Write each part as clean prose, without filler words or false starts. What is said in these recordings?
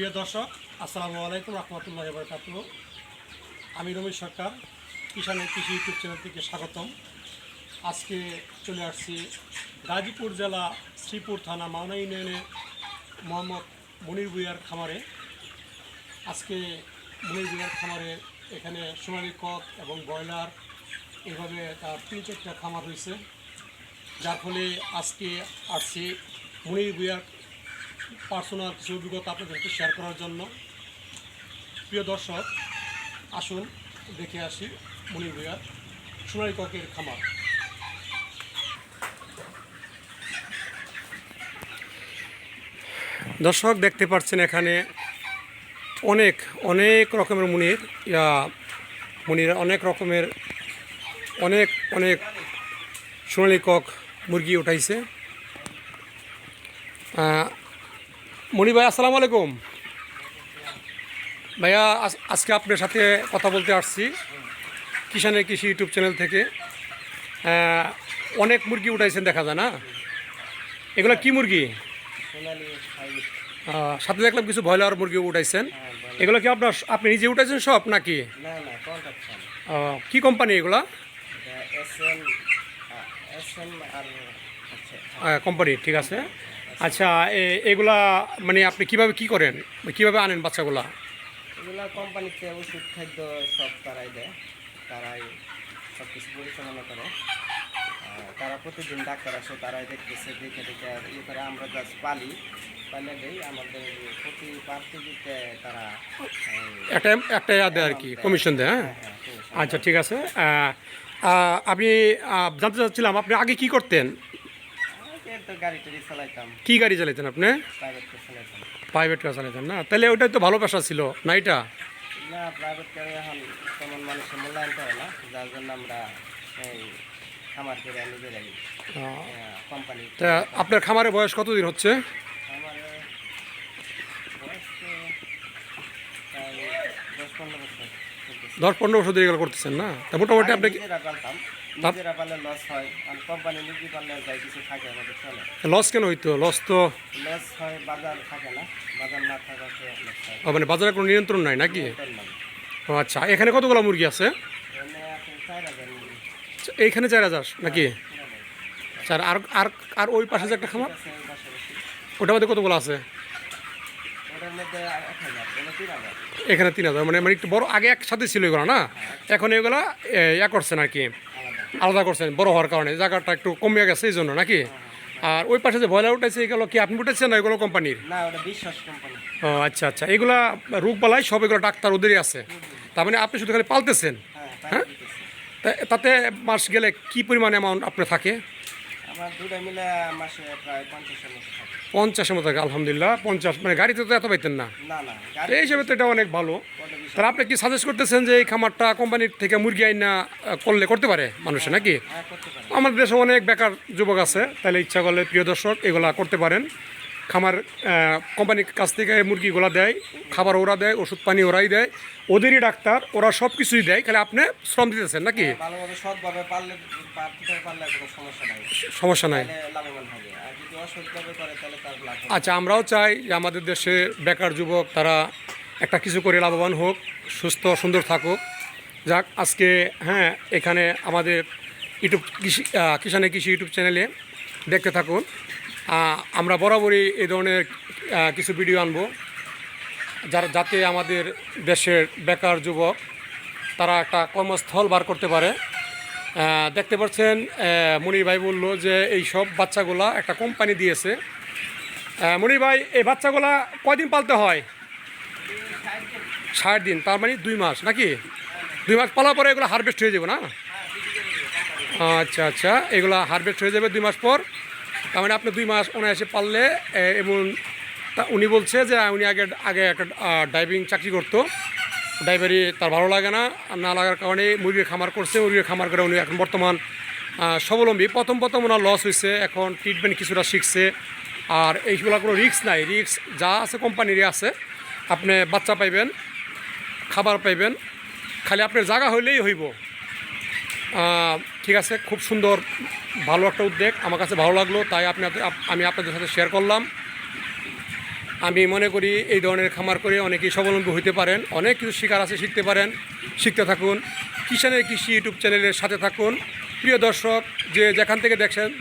প্রিয় দর্শক, আসসালামু আলাইকুম রহমতুল্লাহি ওয়া বারাকাতুহু। আমি রমেশ সরকার, কিষানের কৃষি ইউটিউব চ্যানেল থেকে স্বাগতম। আজকে চলে আসছি গাজীপুর জেলা শ্রীপুর থানা মাওনা ইউনিয়নের মোহাম্মদ মনির ভূঁইয়ার খামারে। আজকে মনির ভূঁইয়ার খামারে এখানে সোনালী কক এবং ব্রয়লার এইভাবে তার 3-4টা খামার হয়েছে, যার ফলে আজকে আসছি মনির ভূঁইয়ার পার্সোনাল কিছু অভিজ্ঞতা আপনাদের সাথে শেয়ার করার জন্য। প্রিয় দর্শক, আসুন দেখে আসি মনির ভূঁইয়ার সোনালী ককের খামার। দর্শক দেখতে পাচ্ছেন এখানে অনেক অনেক রকমের মনির অনেক রকমের অনেক সোনালী কক মুরগি উঠাইছে। মনি ভাই, আসসালামু আলাইকুম। ভাইয়া, আজকে আপনার সাথে কথা বলতে আসছি কিষানের কৃষি ইউটিউব চ্যানেল থেকে। অনেক মুরগি উঠাইছেন দেখা যায় না? এগুলো কি মুরগি? সাথে দেখলাম কিছু ব্রয়লার মুরগি উঠাইছেন। এগুলো কি আপনি নিজে উঠাইছেন সব নাকি? কি কোম্পানি এগুলা? কোম্পানি, ঠিক আছে। আচ্ছা, এগুলা মানে আপনি কিভাবে কি করেন, কিভাবে আনেন বাচ্চাগুলা? এগুলা কোম্পানিতে ওষুধ খাদ্য সব তারাই দেয়, তারাই সব কিছু পরিচালনা করে। তারা প্রতিদিন ডাক্তার আসে, তারাই দেখতেছে, দেখে ইয়ে করে। আমরা জাস্ট পালে দেই। আমাদের প্রতি পার কেজিতে তারা একটা দেয় আর কি, কমিশন দেয়। হ্যাঁ, আচ্ছা, ঠিক আছে। আমি জানতে চাচ্ছিলাম, আপনি আগে কি করতেন? কি গাড়ি চালাইতেন আপনি? প্রাইভেট কার চালাইতেন না? তাহলে ওইটাই তো ভালো পেশা ছিল না এটা? না, প্রাইভেট কারে এখন তেমন মানুষের মূল্যায়ন করে না, যার জন্য আমরা এই খামার করে নিজেরাই কোম্পানি। তা আপনার খামারের বয়স কতদিন হচ্ছে? আমার বয়স তো প্রায় 10-15 বছর। 10-15 বছর ধরে এগুলো করতেছেন না? তা মোটামুটি আপনি নিজেরা পারলে লস হয়, আর কোম্পানি মুরগি পারলে যাই কিছু থাকে আমাদের চলে। লস কেন হইতো? লস হয়, বাজার থাকে না, বাজার না থাকাতে লস হয়। মানে বাজারে কোনো নিয়ন্ত্রণ নাই নাকি? ও আচ্ছা, এখানে কতগুলো মুরগি আছে? এইখানে 4000 নাকি? স্যার, আর ওই পাশে যে একটা খামার, ওটার মধ্যে কতগুলো আছে? এখানে 3000, মানে একটু বড়। আগে একসাথে ছিল এগুলো না, এখন এগুলো করছেন আর কি, আলাদা করছেন বড় হওয়ার কারণে, জায়গাটা একটু কমে গেছে এই জন্য নাকি? আর ওই পাশে যে ব্রয়লার উঠেছে, এগুলো কি আপনি উঠেছেন না এগুলো কোম্পানির? ও আচ্ছা আচ্ছা, এগুলা রোগ বালাই সব এগুলো ডাক্তার ওদেরই আছে, তার মানে আপনি শুধু খালি পালতেছেন? হ্যাঁ, তাতে মাস গেলে কি পরিমাণ অ্যামাউন্ট আপনার থাকে? আমার দুটো মিলে মাসে প্রায় 50-এর মতো থাকে। আলহামদুলিল্লাহ, 50। মানে গাড়িতে তো এত পাইতেন না, এই হিসেবে তো এটা অনেক ভালো। তাহলে আপনি কি সাজেস্ট করতেছেন যে এই খামারটা কোম্পানির থেকে মুরগি আইনা করতে পারে মানুষে নাকি? আমাদের দেশে অনেক বেকার যুবক আছে, তাহলে ইচ্ছা করলে প্রিয় দর্শক এগুলা করতে পারেন। খামার কোম্পানির কাছ থেকে মুরগিগুলা দেয়, খাবার ওরা দেয়, ওষুধ পানি ওরাই দেয়, ওদেরই ডাক্তার, ওরা সব কিছুই দেয়, খালি আপনি শ্রম দিতেছেন নাকি? সমস্যা নাই। আচ্ছা, আমরাও চাই যে আমাদের দেশে বেকার যুবক তারা একটা কিছু করে লাভবান হোক, সুস্থ সুন্দর থাকুক। যাক, আজকে হ্যাঁ, এখানে আমাদের কিষানের কৃষি ইউটিউব চ্যানেলে দেখতে থাকুন। আমরা বরাবরই এই ধরনের কিছু ভিডিও আনবো, যাতে আমাদের দেশের বেকার যুবক তারা একটা কর্মস্থল বার করতে পারে। দেখতে পাচ্ছেন মনির ভাই বলল যে এই সব বাচ্চাগুলা একটা কোম্পানি দিয়েছে। মনির ভাই, এই বাচ্চাগুলা কয়দিন পালতে হয়? 60 দিন, তার মানে 2 মাস নাকি? 2 মাস পালার পরে এগুলো হারভেস্ট হয়ে যাবে না? আচ্ছা আচ্ছা, এগুলো হারভেস্ট হয়ে যাবে 2 মাস পর। তার মানে আপনি 2 মাস অনায়াসে পারলে। এবং উনি বলছে যে উনি আগে একটা ড্রাইভিং চাকরি করতো, ড্রাইভারি তার ভালো লাগে না লাগার কারণে মুরগির খামার করছে। মুরগির খামার করে উনি এখন বর্তমান স্বাবলম্বী। প্রথম ওনার লস হয়েছে, এখন ট্রিটমেন্ট কিছুটা শিখছে। আর এইগুলো কোনো রিস্ক নাই, রিস্ক যা আছে কোম্পানিরই আছে। আপনি বাচ্চা পাইবেন, খাবার পাইবেন, খালি আপনার জায়গা হইলেই হইব। ঠিক আছে, খুব সুন্দর, ভালো একটা উদ্যোগ, আমার কাছে ভালো লাগলো, তাই আমি আপনাদের সাথে শেয়ার করলাম। আমি মনে করি এই ধরনের খামার করে অনেকেই স্বাবলম্বী হতে পারেন, অনেক কিছু শিকার আছে, শিখতে পারেন, শিখতে থাকুন। কিষানের কৃষি ইউটিউব চ্যানেলের সাথে থাকুন। প্রিয় দর্শক, যে যেখান থেকে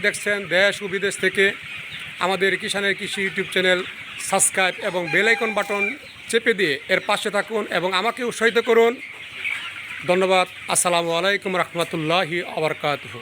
দেখছেন দেশ ও বিদেশ থেকে, আমাদের কিষানের কৃষি ইউটিউব চ্যানেল সাবস্ক্রাইব এবং বেল আইকন বাটন চেপে দিয়ে এর পাশে থাকুন এবং আমাকে উৎসাহিত করুন। ধন্যবাদ। আসসালামু আলাইকুম রহমতুল্লাহি আবরকাতুহু।